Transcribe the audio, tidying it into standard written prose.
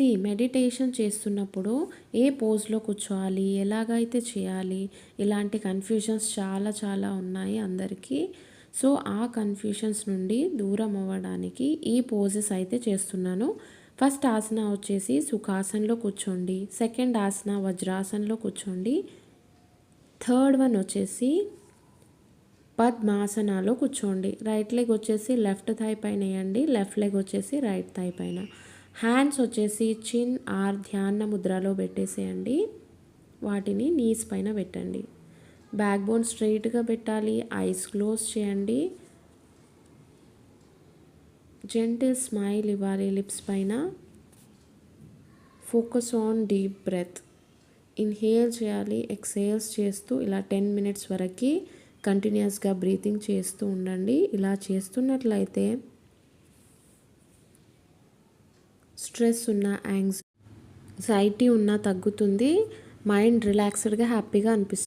Meditation చేస్తున్నప్పుడు ఏ పోజ్‌లో కూర్చోవాలి, ఎలాగైతే చేయాలి, ఇలాంటి కన్‌ఫ్యూజన్స్ చాలా చాలా ఉన్నాయి అందరికీ. సో, ఆ కన్‌ఫ్యూజన్స్ నుండి దూరం అవ్వడానికి ఈ పోజెస్ అయితే చేస్తున్నాను. ఫస్ట్ ఆసన వచ్చేసి సుఖాసన్‌లో కూర్చోండి. సెకండ్ ఆసన వజ్రాసన్‌లో కూర్చోండి. థర్డ్ వన్ వచ్చేసి పద్మాసనాలో కూర్చోండి. రైట్ లెగ్ వచ్చేసి లెఫ్ట్ థై పైన వేయండి. లెఫ్ట్ లెగ్ వచ్చేసి రైట్ థై పైన. హ్యాండ్స్ వచ్చేసి చిన్ ఆర్ ధ్యాన ముద్రలో పెట్టేసేయండి. వాటిని నీస్ పైన పెట్టండి. బ్యాక్ బోన్ స్ట్రైట్గా పెట్టాలి. ఐస్ క్లోజ్ చేయండి. జెంటిల్ స్మైల్ ఇవ్వాలి లిప్స్ పైన. Focus on deep breath. Inhale చేయాలి. ఎక్స్హేల్స్ చేస్తూ ఇలా 10 మినిట్స్ వరకు కంటిన్యూస్గా బ్రీతింగ్ చేస్తూ ఉండండి. ఇలా చేస్తున్నట్లయితే స్ట్రెస్ ఉన్న, యాంగ్జైటీ ఉన్నా తగ్గుతుంది. మైండ్ రిలాక్స్డ్గా హ్యాపీగా అనిపిస్తుంది.